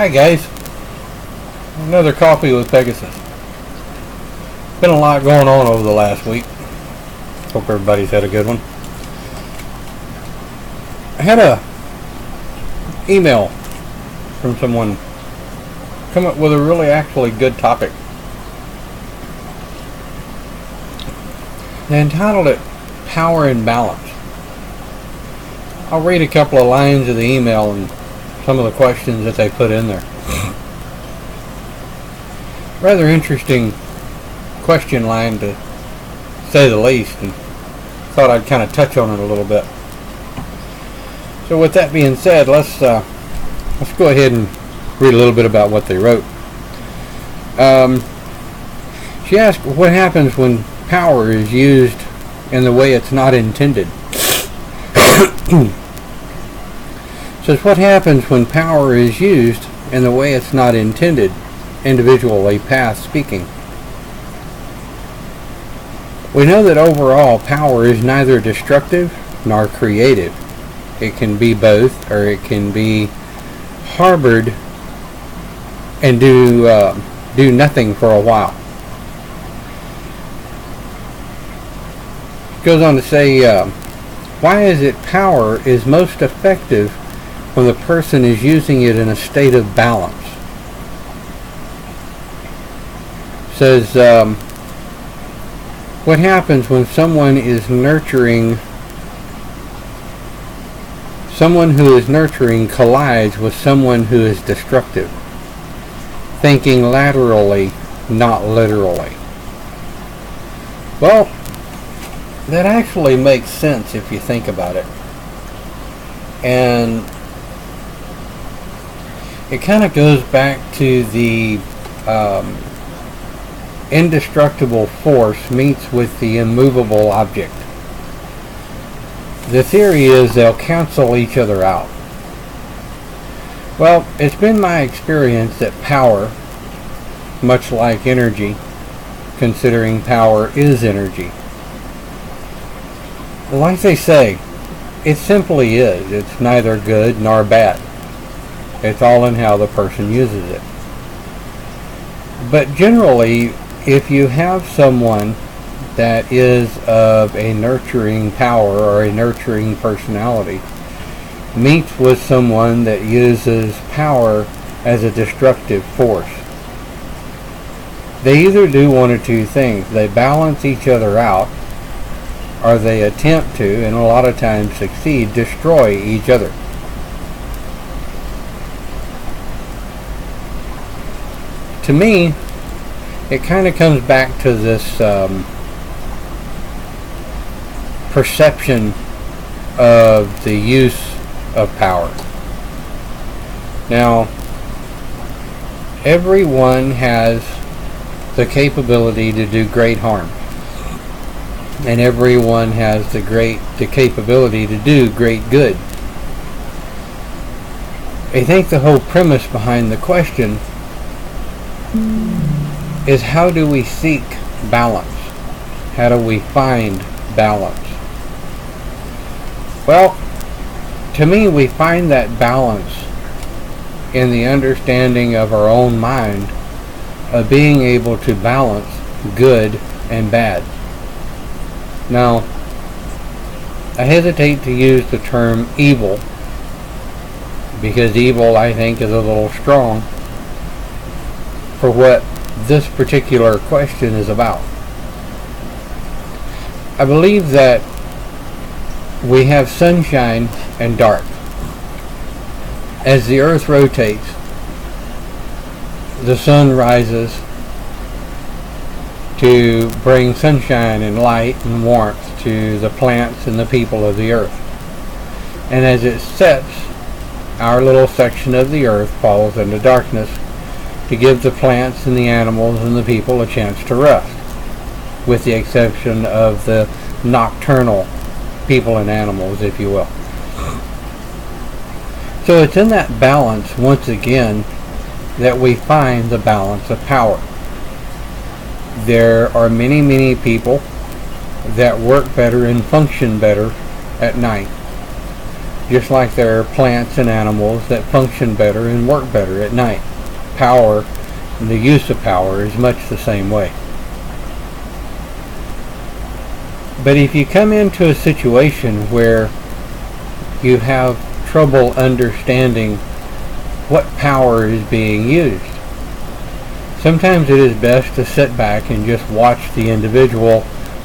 Hi guys, another coffee with Pegasus. Been a lot going on over the last week. Hope everybody's had a good one. I had a email from someone come up with a really actually good topic. They entitled it Power and Balance. I'll read a couple of lines of the email and some of the questions that they put in there. Rather interesting question line, to say the least, and thought I'd kind of touch on it a little bit. So with that being said, let's go ahead and read a little bit about what they wrote. She asked, what happens when power is used in the way it's not intended? Says, what happens when power is used in the way it's not intended? Individually past speaking. We know that overall power is neither destructive nor creative. It can be both, or it can be harbored and do nothing for a while. Goes on to say, why is it power is most effective when the person is using it in a state of balance? Says, what happens when someone who is nurturing collides with someone who is destructive, thinking laterally, not literally? Well, that actually makes sense if you think about it. And it kind of goes back to the indestructible force meets with the immovable object. The theory is they'll cancel each other out. Well, it's been my experience that power, much like energy, considering power is energy, like they say, it simply is. It's neither good nor bad. It's all in how the person uses it. But generally, if you have someone that is of a nurturing power or a nurturing personality meets with someone that uses power as a destructive force, they either do one or two things. They balance each other out, or they attempt to, and a lot of times succeed, destroy each other. To me, it kind of comes back to this perception of the use of power. Now, everyone has the capability to do great harm, and everyone has the capability to do great good. I think the whole premise behind the question is, how do we seek balance? How do we find balance? Well, to me, we find that balance in the understanding of our own mind, of being able to balance good and bad. Now, I hesitate to use the term evil, because evil, I think, is a little strong for what this particular question is about. I believe that we have sunshine and dark. As the earth rotates, the sun rises to bring sunshine and light and warmth to the plants and the people of the earth. And as it sets, our little section of the earth falls into darkness to give the plants and the animals and the people a chance to rest, with the exception of the nocturnal people and animals, if you will. So it's in that balance, once again, that we find the balance of power. There are many, many people that work better and function better at night. Just like there are plants and animals that function better and work better at night. Power, the use of power, is much the same way. But if you come into a situation where you have trouble understanding what power is being used, sometimes it is best to sit back and just watch the individual,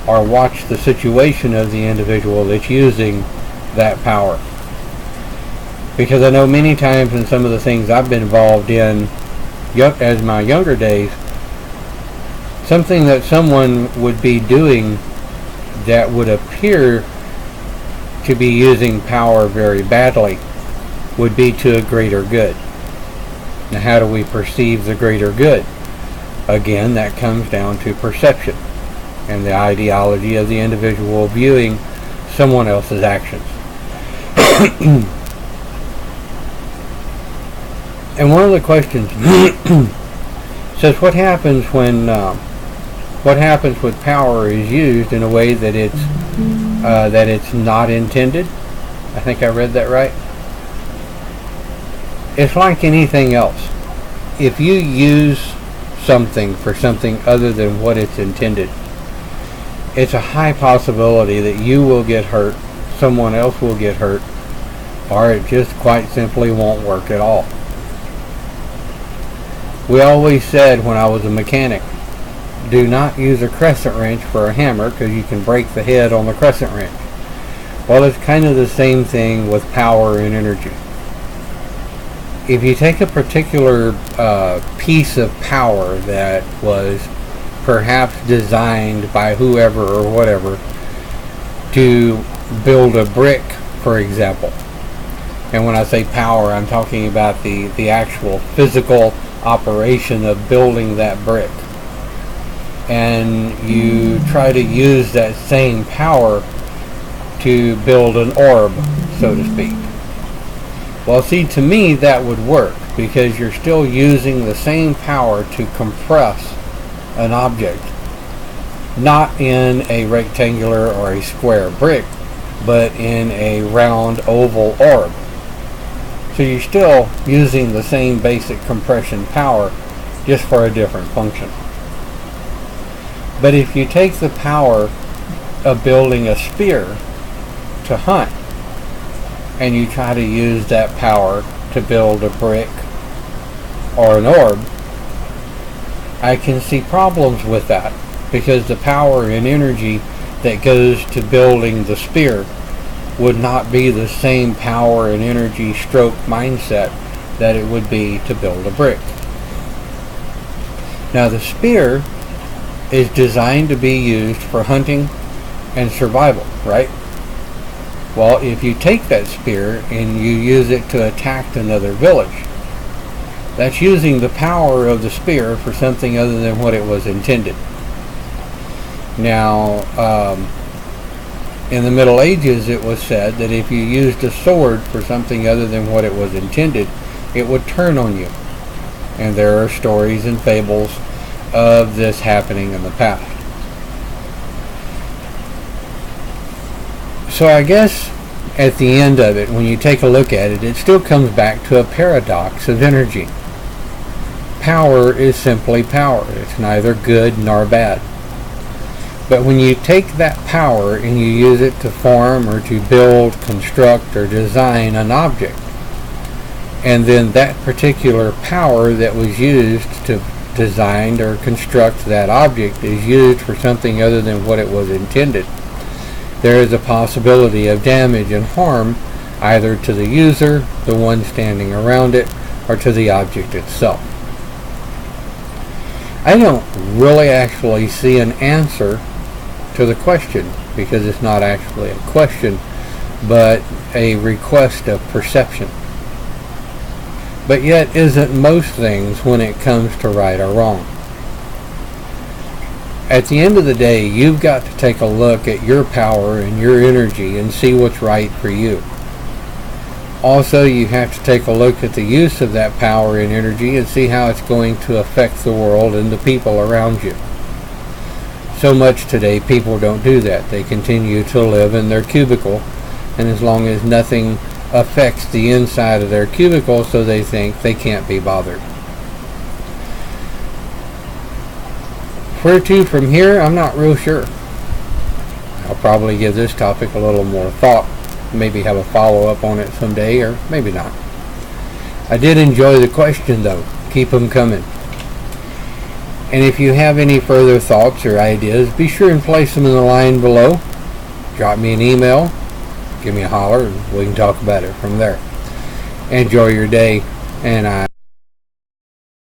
or watch the situation of the individual that's using that power. Because I know many times in some of the things I've been involved in as my younger days, something that someone would be doing that would appear to be using power very badly would be to a greater good. Now, how do we perceive the greater good? Again, that comes down to perception and the ideology of the individual viewing someone else's actions. And one of the questions says, what happens when power is used in a way that it's not intended? I think I read that right. It's like anything else. If you use something for something other than what it's intended, it's a high possibility that you will get hurt, someone else will get hurt, or it just quite simply won't work at all. We always said when I was a mechanic, do not use a crescent wrench for a hammer because you can break the head on the crescent wrench. Well, it's kind of the same thing with power and energy. If you take a particular piece of power that was perhaps designed by whoever or whatever to build a brick, for example, and when I say power, I'm talking about the actual physical operation of building that brick, and you try to use that same power to build an orb, so to speak. Well, see, to me that would work because you're still using the same power to compress an object, not in a rectangular or a square brick, but in a round oval orb. So you're still using the same basic compression power, just for a different function. But if you take the power of building a spear to hunt, and you try to use that power to build a brick or an orb, I can see problems with that, because the power and energy that goes to building the spear would not be the same power and energy stroke mindset that it would be to build a brick. Now, the spear is designed to be used for hunting and survival, right? Well, if you take that spear and you use it to attack another village, that's using the power of the spear for something other than what it was intended. Now, in the Middle Ages, it was said that if you used a sword for something other than what it was intended, it would turn on you. And there are stories and fables of this happening in the past. So I guess at the end of it, when you take a look at it, it still comes back to a paradox of energy. Power is simply power. It's neither good nor bad. But when you take that power and you use it to form or to build, construct, or design an object, and then that particular power that was used to design or construct that object is used for something other than what it was intended, there is a possibility of damage and harm either to the user, the one standing around it, or to the object itself. I don't really actually see an answer to the question, because it's not actually a question, but a request of perception. But yet isn't most things when it comes to right or wrong. At the end of the day, you've got to take a look at your power and your energy and see what's right for you. Also, you have to take a look at the use of that power and energy and see how it's going to affect the world and the people around you. So much today, people don't do that. They continue to live in their cubicle, and as long as nothing affects the inside of their cubicle, so they think they can't be bothered. Where to from here, I'm not real sure. I'll probably give this topic a little more thought, maybe have a follow-up on it someday, or maybe not. I did enjoy the question though. Keep them coming. And if you have any further thoughts or ideas, be sure and place them in the line below. Drop me an email, give me a holler, and we can talk about it from there. Enjoy your day, and I